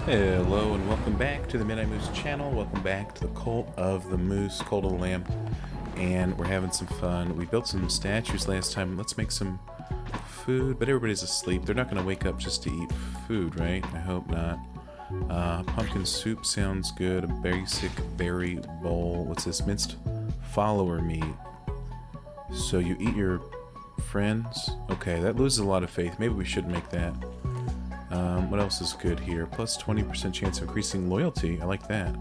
Hello and welcome back to the Midnight Moose channel. Welcome back to the Cult of the Moose, Cult of the Lamb. And we're having some fun. We built some statues last time. Let's make some food, but everybody's asleep. They're not going to wake up just to eat food, right? I hope not. Pumpkin soup sounds good. A basic berry bowl. What's this? Minced follower meat. So you eat your friends? Okay, that loses a lot of faith. Maybe we should make that. What else is good here? Plus 20% chance of increasing loyalty. I like that.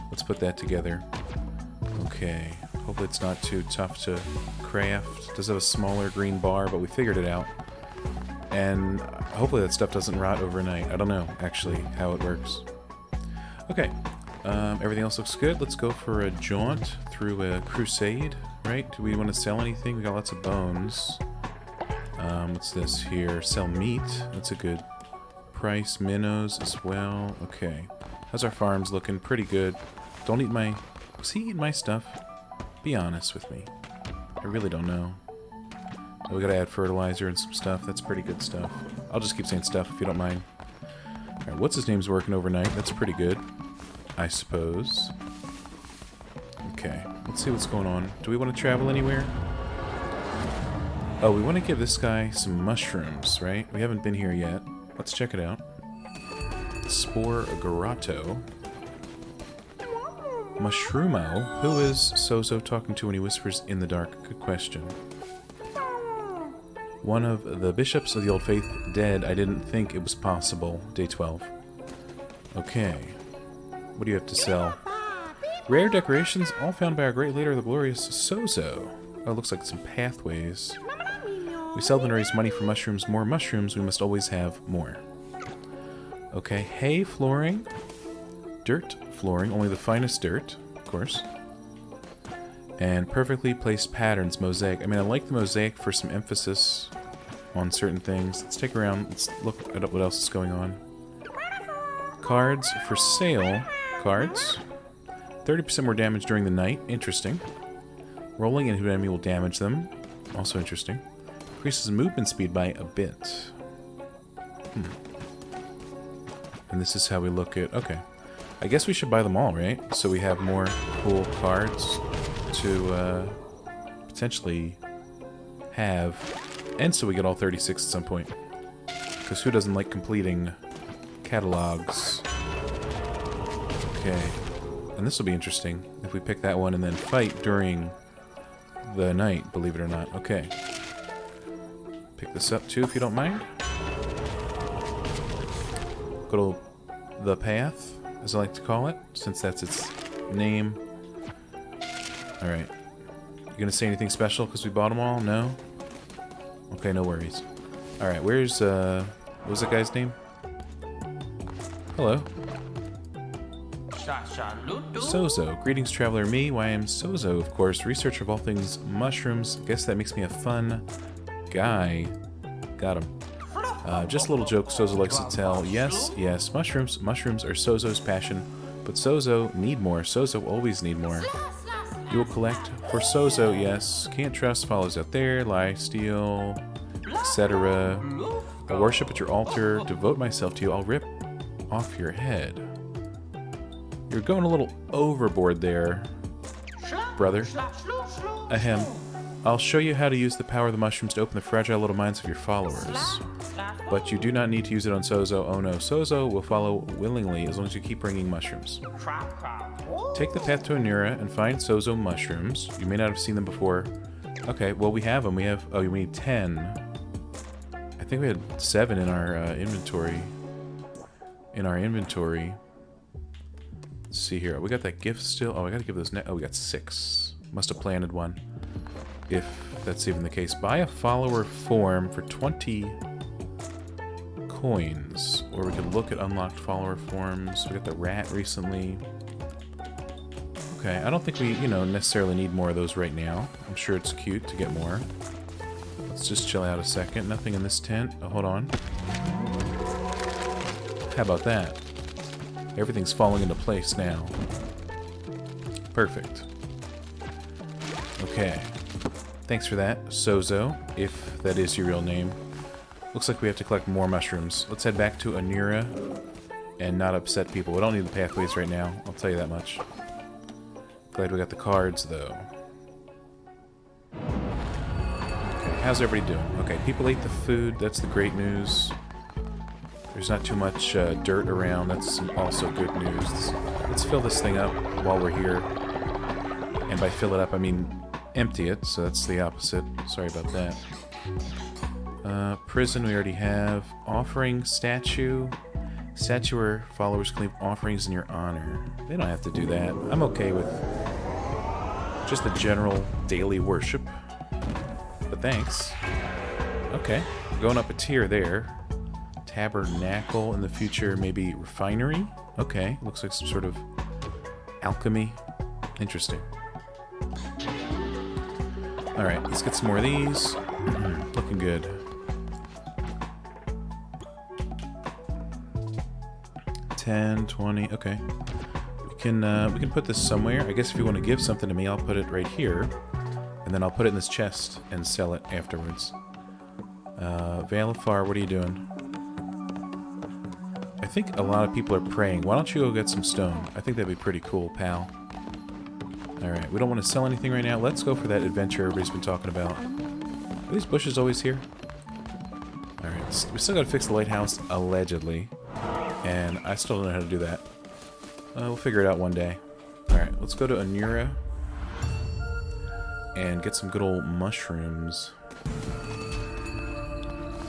Let's put that together. Okay. Hopefully it's not too tough to craft. It does have a smaller green bar, but we figured it out. And hopefully that stuff doesn't rot overnight. I don't know, actually, how it works. Okay. Everything else looks good. Let's go for a jaunt through a crusade, right? Do we want to sell anything? We got lots of bones. What's this here? Sell meat. That's a good price. Minnows as well. Okay. How's our farms looking? Pretty good. Don't eat my... Was he eating my stuff? Be honest with me. I really don't know. Oh, we gotta add fertilizer and some stuff. That's pretty good stuff. I'll just keep saying stuff if you don't mind. Alright, what's his name's working overnight? That's pretty good, I suppose. Okay. Let's see what's going on. Do we want to travel anywhere? Oh, we want to give this guy some mushrooms, right? We haven't been here yet. Let's check it out. Spore Grotto. Mushroomo? Who is Sozo talking to when he whispers in the dark? Good question. One of the bishops of the Old Faith dead. I didn't think it was possible. Day 12. Okay. What do you have to sell? Rare decorations, all found by our great leader, the glorious Sozo. Oh, it looks like some pathways. We seldom raise money for mushrooms. More mushrooms, we must always have more. Okay, hay flooring. Dirt flooring, only the finest dirt, of course. And perfectly placed patterns, mosaic. I mean, I like the mosaic for some emphasis on certain things. Let's take around, let's look at what else is going on. Cards for sale. Cards. 30% more damage during the night. Interesting. Rolling into an enemy will damage them. Also interesting. Increases movement speed by a bit. And this is how we look at... Okay. I guess we should buy them all, right? So we have more cool cards to potentially have. And so we get all 36 at some point. Because who doesn't like completing catalogs? Okay. And this will be interesting if we pick that one and then fight during the night, believe it or not. Okay. Pick this up too, if you don't mind. Go to the path, as I like to call it, since that's its name. Alright. You gonna say anything special because we bought them all? No? Okay, no worries. Alright, where's, what was that guy's name? Hello. Sozo. Greetings, traveler. Me, why I'm Sozo, of course. Researcher of all things mushrooms. Guess that makes me a fun guy. Got him. Just a little joke Sozo likes to tell. Yes, yes, mushrooms. Mushrooms are Sozo's passion. But Sozo need more. Sozo always need more. You will collect for Sozo, yes. Can't trust follows out there. Lie, steal, etc. I worship at your altar. Devote myself to you. I'll rip off your head. You're going a little overboard there, brother. Ahem. I'll show you how to use the power of the mushrooms to open the fragile little minds of your followers. But you do not need to use it on Sozo. Oh no, Sozo will follow willingly as long as you keep bringing mushrooms. Take the path to Anura and find Sozo mushrooms. You may not have seen them before. Okay, well we have them. We have... Oh, we need 10. I think we had 7 in our inventory. Let's see here. We got that gift still. Oh, I gotta give those... Oh, we got 6. Must have planted one. If that's even the case. Buy a follower form for 20 coins. Or we could look at unlocked follower forms. We got the rat recently. Okay, I don't think we, necessarily need more of those right now. I'm sure it's cute to get more. Let's just chill out a second. Nothing in this tent. Oh, hold on. How about that? Everything's falling into place now. Perfect. Okay. Thanks for that, Sozo, if that is your real name. Looks like we have to collect more mushrooms. Let's head back to Anura and not upset people. We don't need the pathways right now, I'll tell you that much. Glad we got the cards, though. Okay, how's everybody doing? Okay, people ate the food, that's the great news. There's not too much dirt around, that's also good news. Let's fill this thing up while we're here. And by fill it up, I mean empty it, so that's the opposite. Sorry about that. Prison we already have. Offering, statue. Statue where followers claim offerings in your honor. They don't have to do that. I'm okay with just the general daily worship. But thanks. Okay, going up a tier there. Tabernacle in the future, maybe refinery? Okay, looks like some sort of alchemy. Interesting. Alright, let's get some more of these. Looking good. 10, 20, okay. We can put this somewhere. I guess if you want to give something to me, I'll put it right here. And then I'll put it in this chest and sell it afterwards. Valifar, what are you doing? I think a lot of people are praying. Why don't you go get some stone? I think that'd be pretty cool, pal. Alright, we don't want to sell anything right now. Let's go for that adventure everybody's been talking about. Are these bushes always here? Alright, we still gotta fix the lighthouse, allegedly. And I still don't know how to do that. We'll figure it out one day. Alright, let's go to Anura. And get some good old mushrooms.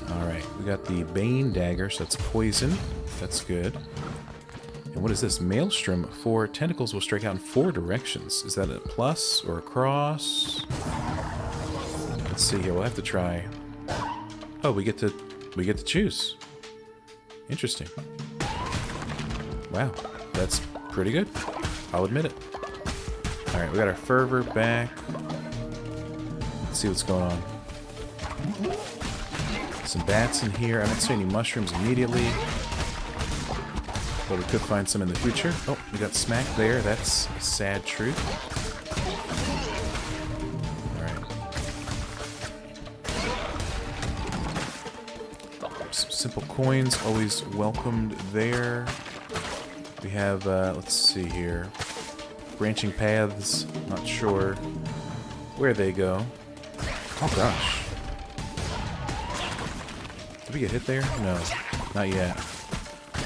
Alright, we got the Bane Dagger, so that's poison. That's good. And what is this? Maelstrom. 4 tentacles will strike out in 4 directions. Is that a plus or a cross? Let's see here. We'll have to try. Oh, we get to choose. Interesting. Wow, that's pretty good. I'll admit it. All right, we got our fervor back. Let's see what's going on. Some bats in here. I don't see any mushrooms immediately. But we could find some in the future. Oh, we got smacked there. That's a sad truth. Alright. Some simple coins, always welcomed there. We have, let's see here. Branching paths, not sure where they go. Oh gosh. Did we get hit there? No, not yet.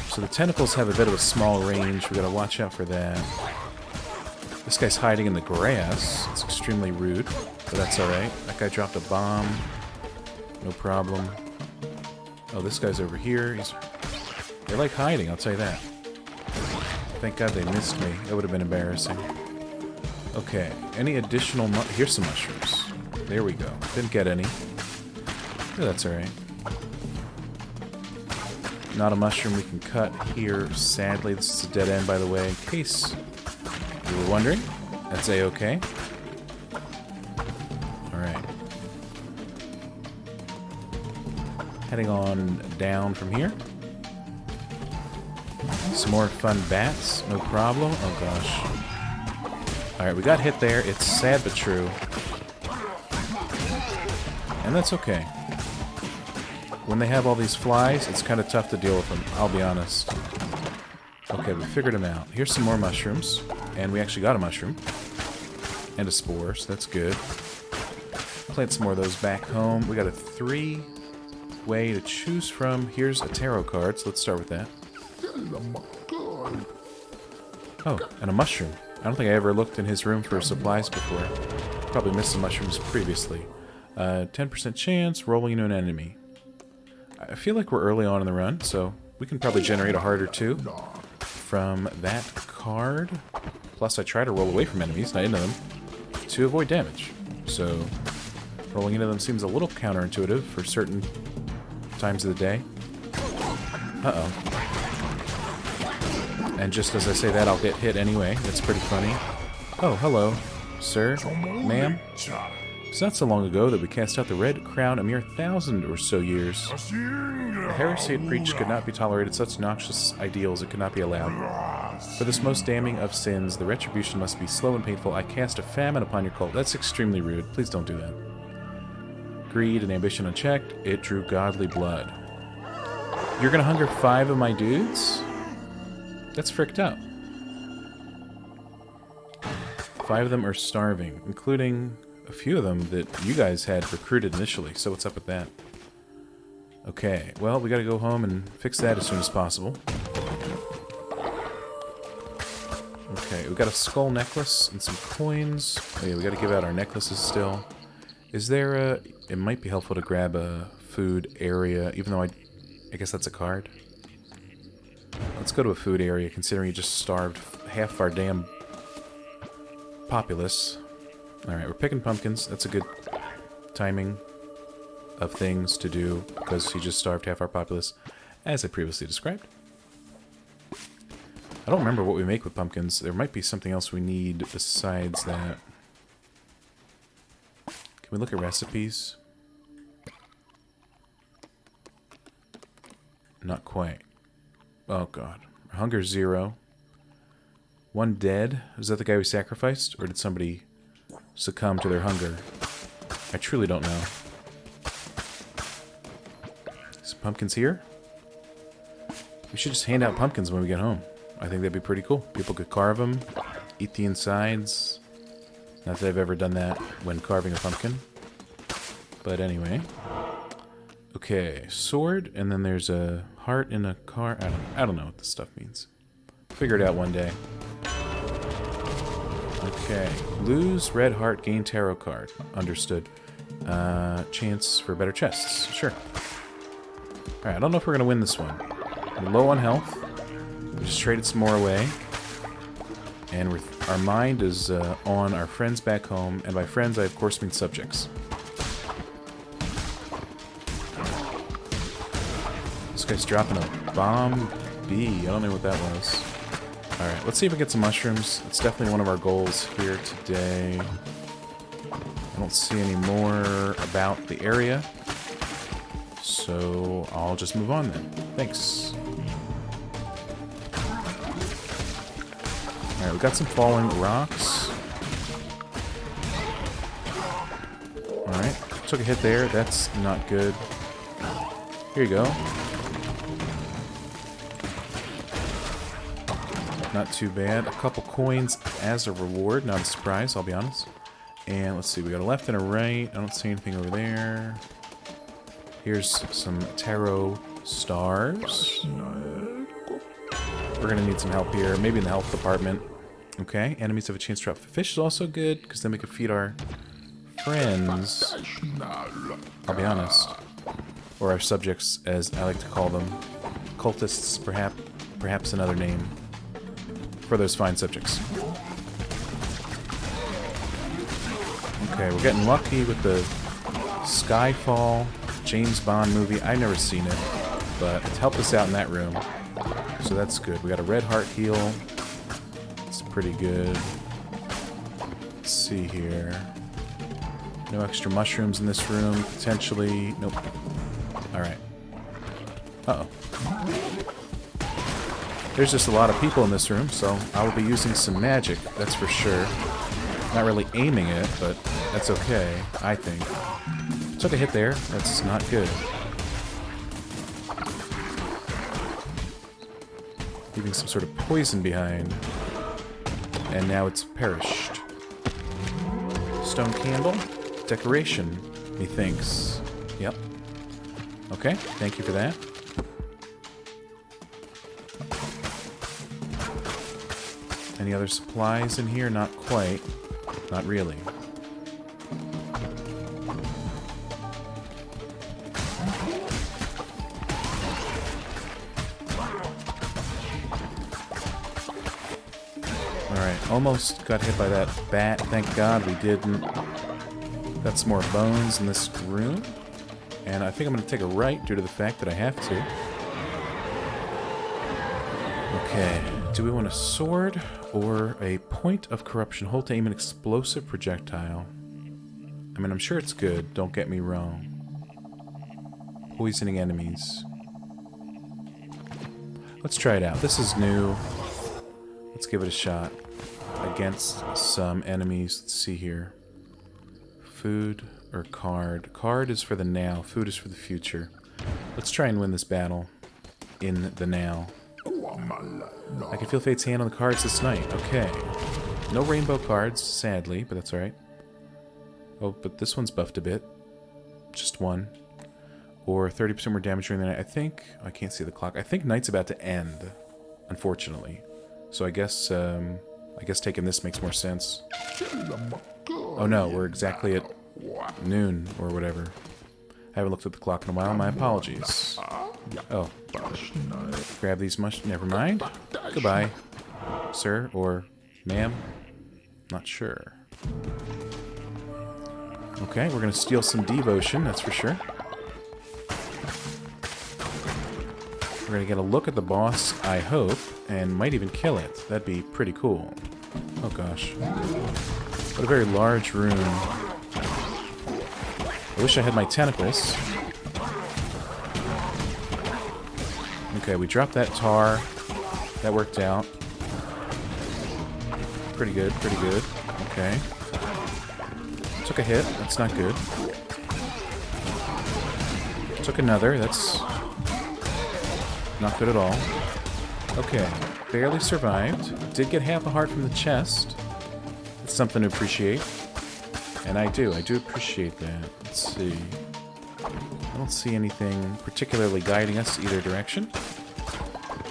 So the tentacles have a bit of a small range. We gotta watch out for that. This guy's hiding in the grass. It's extremely rude, but that's alright. That guy dropped a bomb. No problem. Oh, this guy's over here. They like hiding, I'll tell you that. Thank God they missed me. That would have been embarrassing. Okay, any additional here's some mushrooms. There we go. Didn't get any. Yeah, that's alright. Not a mushroom we can cut here, sadly. This is a dead end, by the way, in case you were wondering. That's A-okay. Alright. Heading on down from here. Some more fun bats, no problem. Oh gosh. Alright, we got hit there. It's sad but true. And that's okay. When they have all these flies, it's kind of tough to deal with them, I'll be honest. Okay, we figured them out. Here's some more mushrooms. And we actually got a mushroom. And a spore, so that's good. Plant some more of those back home. We got a 3-way to choose from. Here's a tarot card, so let's start with that. Oh, and a mushroom. I don't think I ever looked in his room for supplies before. Probably missed some mushrooms previously. 10% chance, rolling into an enemy. I feel like we're early on in the run, so we can probably generate a heart or 2 from that card. Plus, I try to roll away from enemies, not into them, to avoid damage. So, rolling into them seems a little counterintuitive for certain times of the day. Uh-oh. And just as I say that, I'll get hit anyway. That's pretty funny. Oh, hello, sir, ma'am. It's not so long ago that we cast out the Red Crown, a mere 1,000 or so years. The heresy it preached could not be tolerated, such noxious ideals it could not be allowed. For this most damning of sins, the retribution must be slow and painful. I cast a famine upon your cult. That's extremely rude. Please don't do that. Greed and ambition unchecked, it drew godly blood. You're gonna hunger 5 of my dudes? That's fricked out. 5 of them are starving, including a few of them that you guys had recruited initially. So what's up with that? Okay, well, we gotta go home and fix that as soon as possible. Okay, we got a skull necklace and some coins. Oh yeah, we gotta give out our necklaces still. Is there a... It might be helpful to grab a food area, even though I guess that's a card. Let's go to a food area, considering you just starved half of our damn populace. Alright, we're picking pumpkins. That's a good timing of things to do, because he just starved half our populace, as I previously described. I don't remember what we make with pumpkins. There might be something else we need besides that. Can we look at recipes? Not quite. Oh god. Hunger 0. 1 dead. Is that the guy we sacrificed? Or did somebody succumb to their hunger? I truly don't know. Some pumpkins here? We should just hand out pumpkins when we get home. I think that'd be pretty cool. People could carve them, eat the insides. Not that I've ever done that when carving a pumpkin. But anyway. Okay, sword, and then there's a heart in a car. I don't know what this stuff means. Figure it out one day. Okay. Lose red heart, gain tarot card. Understood. Chance for better chests. Sure. Alright, I don't know if we're going to win this one. We're low on health. We just traded some more away. And our mind is on our friends back home. And by friends, I of course mean subjects. This guy's dropping a bomb B. I don't know what that was. Alright, let's see if we get some mushrooms. It's definitely one of our goals here today. I don't see any more about the area. So I'll just move on then. Thanks. Alright, we got some falling rocks. Alright, took a hit there. That's not good. Here you go. Not too bad. A couple coins as a reward. Not a surprise, I'll be honest. And let's see, we got a left and a right. I don't see anything over there. Here's some tarot stars. We're gonna need some help here. Maybe in the health department. Okay, enemies have a chance to drop fish is also good, because then we can feed our friends. I'll be honest. Or our subjects, as I like to call them. Cultists, perhaps another name for those fine subjects. Okay, we're getting lucky with the Skyfall James Bond movie. I've never seen it, but it's helped us out in that room. So that's good. We got a red heart heal. It's pretty good. Let's see here. No extra mushrooms in this room, potentially. Nope. Alright. Uh-oh. There's just a lot of people in this room, so I will be using some magic, that's for sure. Not really aiming it, but that's okay, I think. Took a hit there. That's not good. Leaving some sort of poison behind. And now it's perished. Stone candle. Decoration, methinks. Yep. Okay, thank you for that. Any other supplies in here? Not quite. Not really. Alright, almost got hit by that bat. Thank God we didn't. Got some more bones in this room. And I think I'm going to take a right due to the fact that I have to. Okay, do we want a sword or a point of corruption? Hold to aim an explosive projectile. I mean, I'm sure it's good, don't get me wrong. Poisoning enemies. Let's try it out. This is new. Let's give it a shot. Against some enemies. Let's see here. Food or card? Card is for the now. Food is for the future. Let's try and win this battle in the now. I can feel fate's hand on the cards this night. Okay. No rainbow cards, sadly, but that's alright. Oh, but this one's buffed a bit. Just one. Or 30% more damage during the night. I think... I can't see the clock. I think night's about to end, unfortunately. So I guess taking this makes more sense. Oh no, we're exactly at noon or whatever. I haven't looked at the clock in a while. My apologies. Oh. Grab these never mind. Goodbye, sir or ma'am. Not sure. Okay, we're gonna steal some devotion, that's for sure. We're gonna get a look at the boss, I hope, and might even kill it. That'd be pretty cool. Oh gosh. What a very large room. I wish I had my tentacles. Okay, we dropped that tar. That worked out. Pretty good, pretty good. Okay. Took a hit. That's not good. Took another. That's not good at all. Okay. Barely survived. Did get half a heart from the chest. It's something to appreciate. And I do appreciate that. Let's see. I don't see anything particularly guiding us either direction.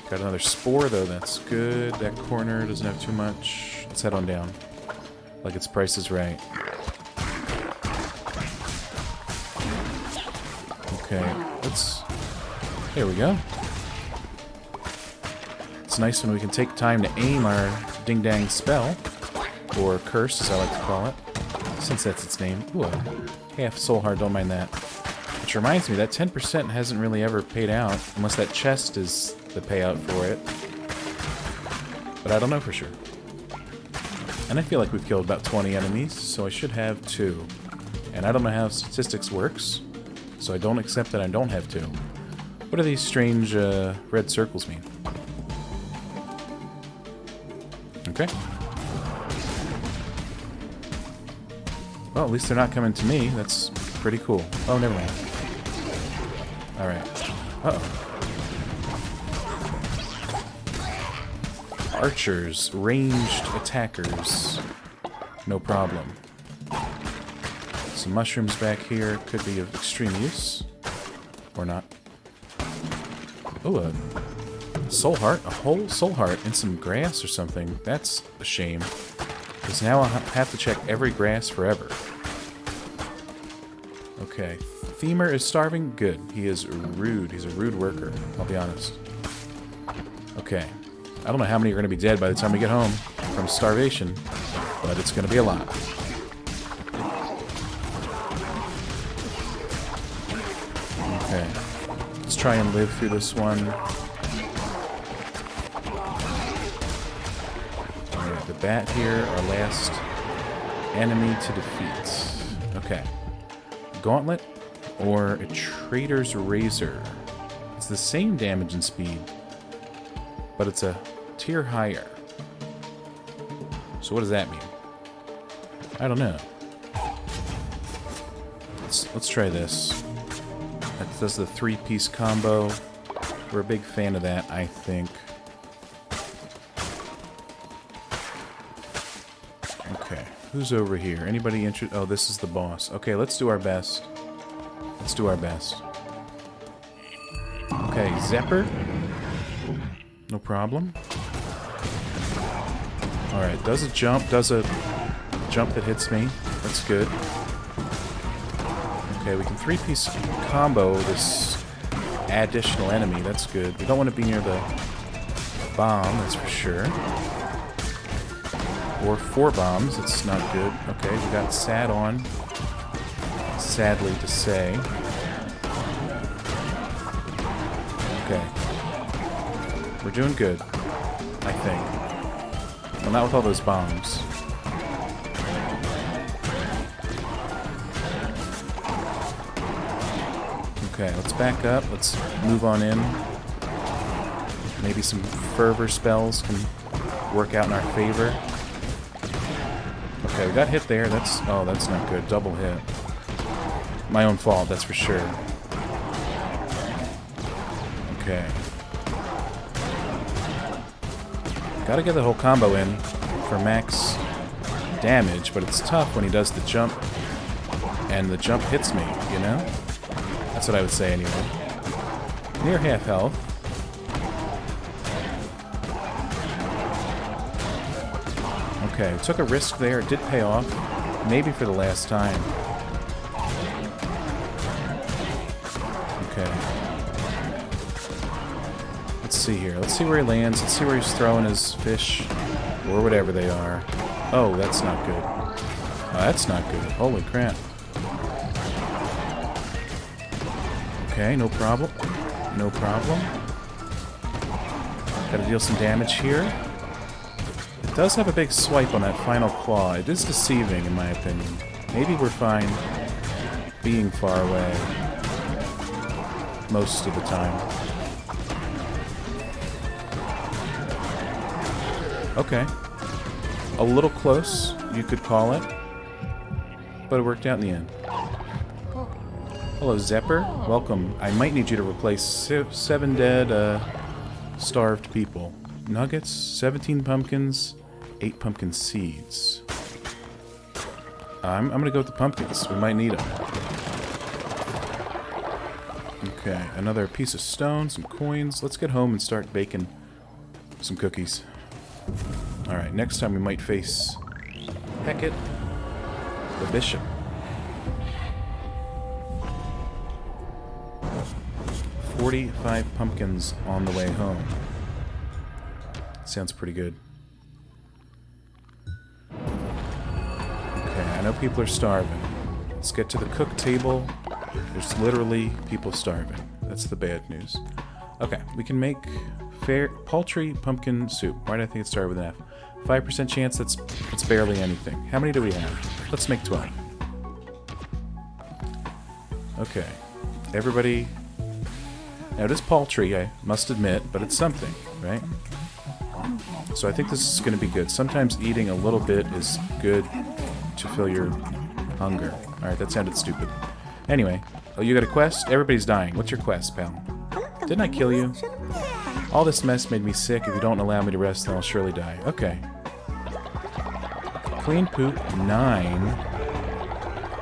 Got another spore, though. That's good. That corner doesn't have too much. Let's head on down. Like its price is right. Okay, let's... There we go. It's nice when we can take time to aim our ding-dang spell. Or curse, as I like to call it. Since that's its name. Ooh, half soul heart, don't mind that. Which reminds me, that 10% hasn't really ever paid out, unless that chest is the payout for it. But I don't know for sure. And I feel like we've killed about 20 enemies, so I should have 2. And I don't know how statistics works, so I don't accept that I don't have 2. What do these strange red circles mean? Okay. Well, at least they're not coming to me. That's pretty cool. Oh, never mind. Alright. Uh-oh. Archers. Ranged attackers. No problem. Some mushrooms back here. Could be of extreme use. Or not. Oh, a soul heart. A whole soul heart in some grass or something. That's a shame. Because now I'll have to check every grass forever. Okay. Femur is starving? Good. He is rude. He's a rude worker, I'll be honest. Okay. I don't know how many are going to be dead by the time we get home from starvation, but it's going to be a lot. Okay. Let's try and live through this one. Alright, the bat here, our last enemy to defeat. Okay. Gauntlet or a Trader's Razor. It's the same damage and speed, but it's a tier higher. So what does that mean? I don't know. Let's try this. That does the 3-piece combo. We're a big fan of that, I think. Okay, who's over here? Anybody interested? Oh, this is the boss. Okay, let's do our best. Let's do our best. Okay, Zepper. No problem. Alright, does a jump that hits me. That's good. Okay, we can 3-piece combo this additional enemy. That's good. We don't want to be near the bomb, that's for sure. Or 4 bombs, that's not good. Okay, we got Sad on. Sadly to say. Okay. We're doing good, I think. Well, not with all those bombs. Okay, let's back up. Let's move on in. Maybe some fervor spells can work out in our favor. Okay, we got hit there. That's not good. Double hit. My own fault, that's for sure. Okay. Gotta get the whole combo in for max damage, but it's tough when he does the jump and the jump hits me, you know? That's what I would say anyway. Near half health. Okay, took a risk there. It did pay off. Maybe for the last time. Okay. Let's see here. Let's see where he lands. Let's see where he's throwing his fish. Or whatever they are. Oh, that's not good. Oh, that's not good. Holy crap. Okay, no problem. No problem. Gotta deal some damage here. It does have a big swipe on that final claw. It is deceiving, in my opinion. Maybe we're fine being far away most of the time. Okay. A little close, you could call it. But it worked out in the end. Hello, Zepper. Welcome. I might need you to replace 7 dead, starved people. Nuggets, 17 pumpkins, 8 pumpkin seeds. I'm gonna go with the pumpkins. We might need them. Okay, another piece of stone, some coins. Let's get home and start baking some cookies. Alright, next time we might face Beckett, the bishop. 45 pumpkins on the way home. Sounds pretty good. Okay, I know people are starving. Let's get to the cook table. There's literally people starving. That's the bad news. Okay, we can make paltry pumpkin soup. Why did I think it started with an F? 5% chance, that's barely anything. How many do we have? Let's make 12. Okay. Everybody... Now, it is paltry, I must admit, but it's something, right? So I think this is going to be good. Sometimes eating a little bit is good to fill your hunger. Alright, that sounded stupid. Anyway. Oh, you got a quest? Everybody's dying. What's your quest, pal? Didn't I kill you? All this mess made me sick. If you don't allow me to rest, then I'll surely die. Okay. Clean poop 9.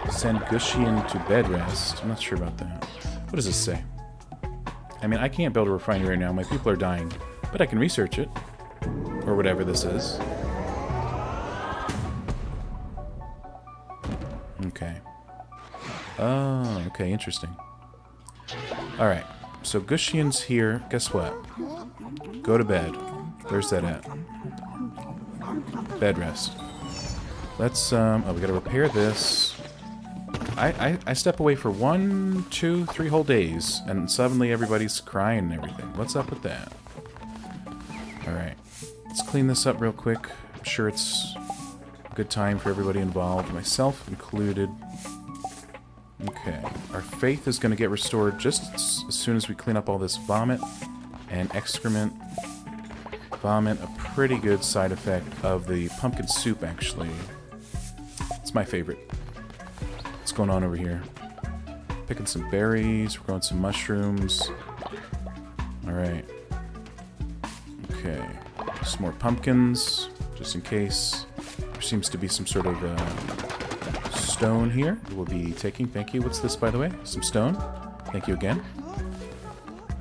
Send Gushian to bed rest. I'm not sure about that. What does this say? I mean, I can't build a refinery right now. My people are dying. But I can research it. Or whatever this is. Okay. Oh, okay, interesting. Alright. So Gushian's here. Guess what? Go to bed. Where's that at? Bed rest. Let's, oh, we gotta repair this. I step away for 1, 2, 3 whole days, and suddenly everybody's crying and everything. What's up with that? Alright. Let's clean this up real quick. I'm sure it's a good time for everybody involved, myself included. Okay. Our faith is going to get restored just as soon as we clean up all this vomit and excrement. Vomit, a pretty good side effect of the pumpkin soup, actually. It's my favorite. What's going on over here? Picking some berries, we're growing some mushrooms. Alright. Okay. Some more pumpkins, just in case. There seems to be some sort of stone here that we'll be taking. Thank you. What's this, by the way? Some stone. Thank you again.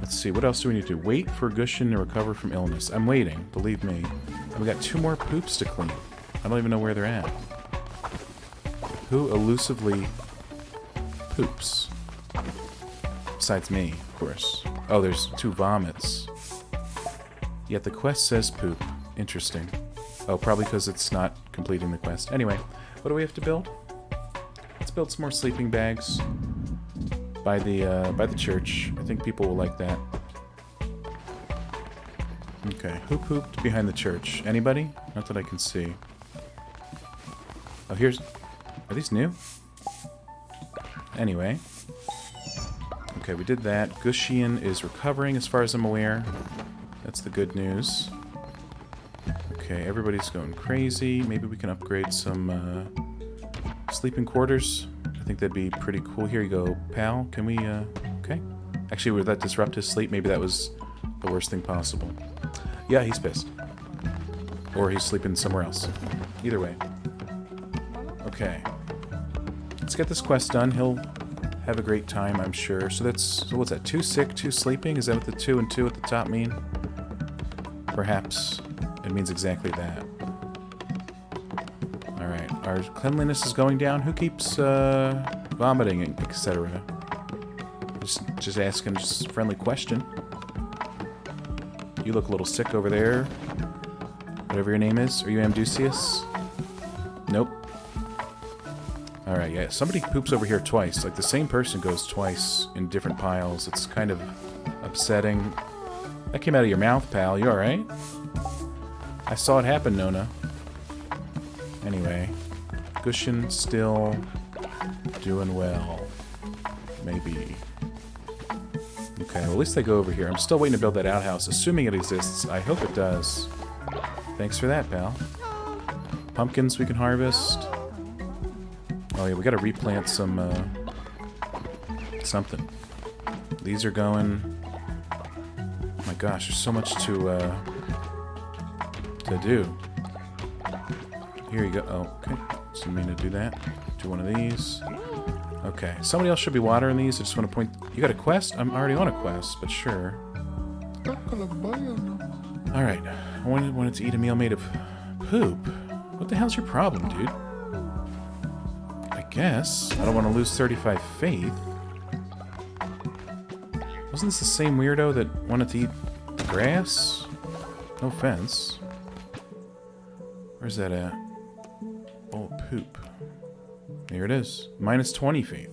Let's see. What else do we need to do? Wait for Gushin to recover from illness. I'm waiting, believe me. And we got 2 more poops to clean. I don't even know where they're at. Who elusively poops? Besides me, of course. Oh, there's 2 vomits. Yet the quest says poop. Interesting. Oh, probably because it's not completing the quest. Anyway, what do we have to build? Let's build some more sleeping bags by the church. I think people will like that. Okay, who pooped behind the church? Anybody? Not that I can see. Oh, here's... Are these new? Anyway. Okay, we did that. Gushian is recovering as far as I'm aware. That's the good news. Okay, everybody's going crazy. Maybe we can upgrade some sleeping quarters. I think that'd be pretty cool. Here you go, pal. Can we, okay. Actually, would that disrupt his sleep? Maybe that was the worst thing possible. Yeah, he's pissed. Or he's sleeping somewhere else. Either way. Okay. Let's get this quest done. He'll have a great time, I'm sure. So what's that? 2 sick, 2 sleeping? Is that what the 2 and 2 at the top mean? Perhaps it means exactly that. Alright, our cleanliness is going down. Who keeps vomiting, etc.? Just asking just a friendly question. You look a little sick over there. Whatever your name is. Are you Amdusius? Nope. Alright, yeah. Somebody poops over here twice. Like, the same person goes twice in different piles. It's kind of upsetting. That came out of your mouth, pal. You alright? I saw it happen, Nona. Anyway. Gushin still doing well. Maybe. Okay, well, at least they go over here. I'm still waiting to build that outhouse, assuming it exists. I hope it does. Thanks for that, pal. Pumpkins we can harvest. Oh yeah, we gotta replant some, something. These are going... Oh my gosh, there's so much to do. Here you go. Oh, okay. So you mean to do that? Do one of these. Okay. Somebody else should be watering these. I just want to point... You got a quest? I'm already on a quest, but sure. Alright. I wanted to eat a meal made of poop. What the hell's your problem, dude? I guess. I don't want to lose 35 faith. Wasn't this the same weirdo that wanted to eat grass? No offense. Where's that at? Oh, poop. Here it is. Minus 20 faith.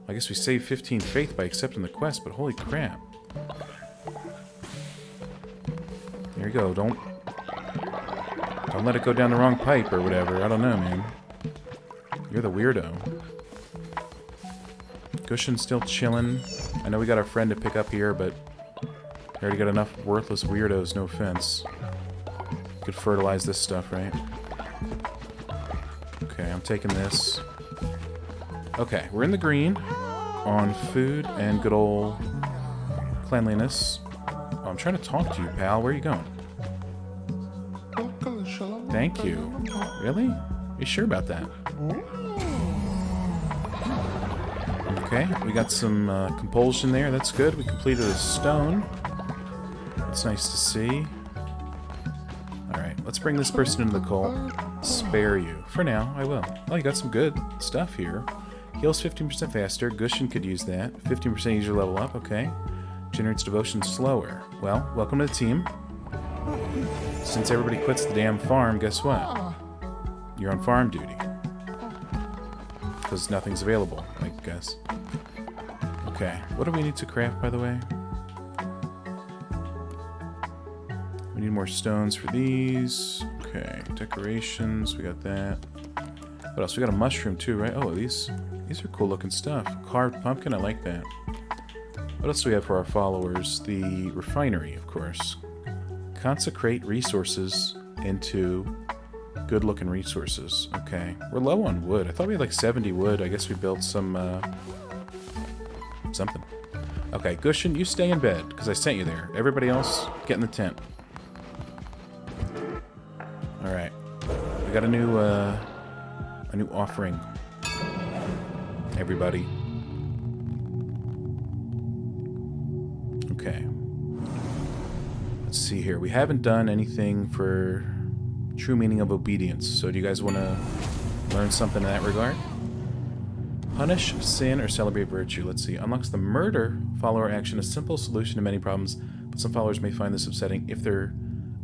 I guess we saved 15 faith by accepting the quest, but holy crap. There you go. Don't let it go down the wrong pipe or whatever. I don't know, man. You're the weirdo. Gushin's still chilling. I know we got our friend to pick up here, but we already got enough worthless weirdos, no offense. Could fertilize this stuff, right? Okay, I'm taking this. Okay, we're in the green on food and good old cleanliness. Oh, I'm trying to talk to you, pal. Where are you going? Thank you. Really? You sure about that? Okay, we got some compulsion there. That's good. We completed a stone. That's nice to see. Alright, let's bring this person into the cult. Spare you. For now, I will. Oh, you got some good stuff here. Heals 15% faster. Gushin could use that. 15% easier level up. Okay. Generates devotion slower. Well, welcome to the team. Since everybody quits the damn farm, guess what? You're on farm duty. Because nothing's available, I guess. Okay. What do we need to craft, by the way? We need more stones for these. Okay. Decorations. We got that. What else? We got a mushroom, too, right? Oh, these are cool looking stuff. Carved pumpkin. I like that. What else do we have for our followers? The refinery, of course. Consecrate resources into good-looking resources. Okay. We're low on wood. I thought we had like 70 wood. I guess we built some, something. Okay, Gushin, you stay in bed, because I sent you there. Everybody else, get in the tent. Alright. We got a new offering. Everybody. Okay. Let's see here. We haven't done anything for true meaning of obedience. So do you guys want to learn something in that regard? Punish sin or celebrate virtue. Let's see. Unlocks the murder follower action, a simple solution to many problems, but some followers may find this upsetting if they're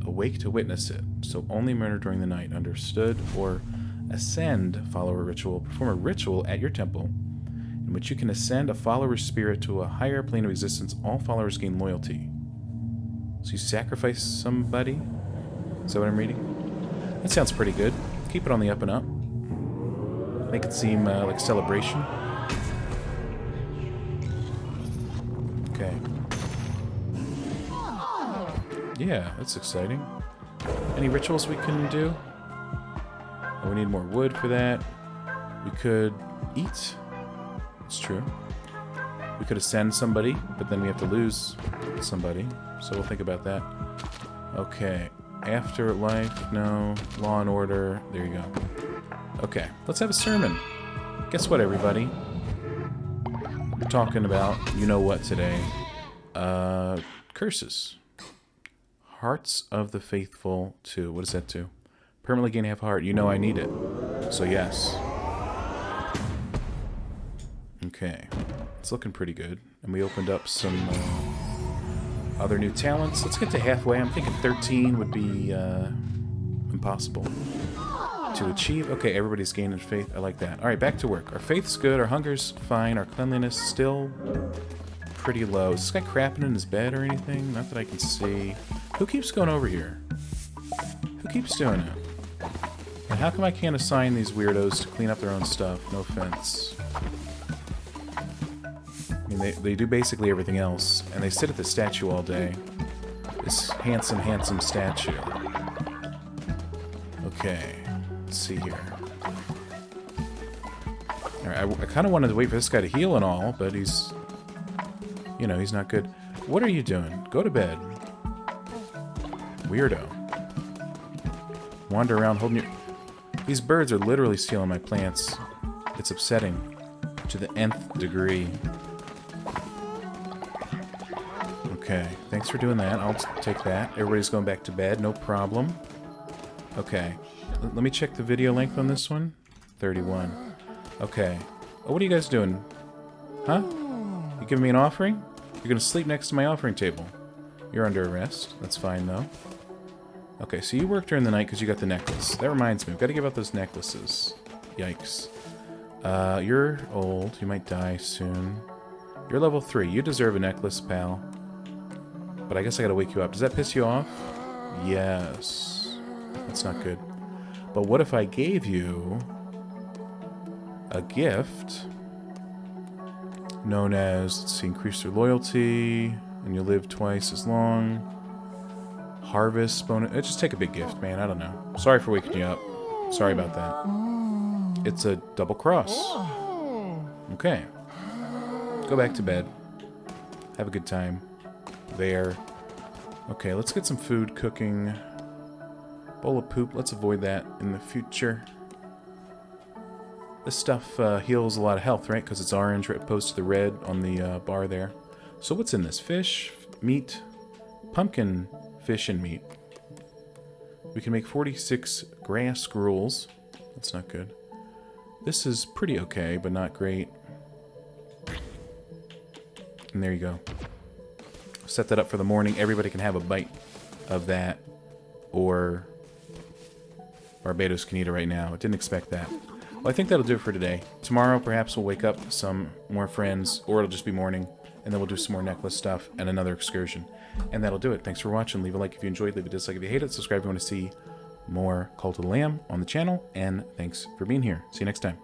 awake to witness it. So only murder during the night. Understood? Or ascend follower ritual. Perform a ritual at your temple in which you can ascend a follower's spirit to a higher plane of existence. All followers gain loyalty. So you sacrifice somebody? Is that what I'm reading? That sounds pretty good. Keep it on the up and up. Make it seem like celebration. Okay. Yeah, that's exciting. Any rituals we can do? Oh, we need more wood for that. We could eat. It's true. We could ascend somebody, but then we have to lose somebody. So we'll think about that. Okay. Afterlife, no. Law and Order, there you go. Okay, let's have a sermon. Guess what, everybody? We're talking about you-know-what today. Curses. Hearts of the Faithful 2. What does that do? Permanently gain half a heart. You know I need it. So yes. Okay. It's looking pretty good. And we opened up some other new talents. Let's get to halfway. I'm thinking 13 would be impossible to achieve. Okay, everybody's gaining faith. I like that. Alright, back to work. Our faith's good. Our hunger's fine. Our cleanliness still pretty low. Is this guy crapping in his bed or anything? Not that I can see. Who keeps going over here? Who keeps doing it? And how come I can't assign these weirdos to clean up their own stuff? No offense. I mean, they do basically everything else, and they sit at the statue all day. This handsome, handsome statue. Okay, let's see here. Alright, I kind of wanted to wait for this guy to heal and all, but he's... You know, he's not good. What are you doing? Go to bed. Weirdo. Wander around holding your... These birds are literally stealing my plants. It's upsetting. To the nth degree. Okay, thanks for doing that. I'll take that. Everybody's going back to bed, no problem. Okay. Let me check the video length on this one. 31. Okay. Oh, what are you guys doing? Huh? You giving me an offering? You're gonna sleep next to my offering table. You're under arrest. That's fine, though. Okay, so you work during the night because you got the necklace. That reminds me, we've got to give out those necklaces. Yikes. You're old. You might die soon. You're level 3. You deserve a necklace, pal. But I guess I gotta wake you up. Does that piss you off? Yes. That's not good. But what if I gave you a gift known as, let's see, increase your loyalty, and you live twice as long. Harvest bonus. Just take a big gift, man. I don't know. Sorry for waking you up. Sorry about that. It's a double cross. Okay. Go back to bed. Have a good time. There. Okay, let's get some food cooking. Bowl of poop. Let's avoid that in the future. This stuff heals a lot of health, right? Because it's orange opposed to the red on the bar there. So what's in this? Fish, meat, pumpkin, fish, and meat. We can make 46 grass gruels. That's not good. This is pretty okay, but not great. And there you go. Set that up for the morning. Everybody can have a bite of that. Or Barbados can eat it right now. I didn't expect that. Well, I think that'll do it for today. Tomorrow, perhaps we'll wake up some more friends, or it'll just be morning, and then we'll do some more necklace stuff and another excursion. And that'll do it. Thanks for watching. Leave a like if you enjoyed, leave a dislike if you hate it, subscribe if you want to see more Cult of the Lamb on the channel, and thanks for being here. See you next time.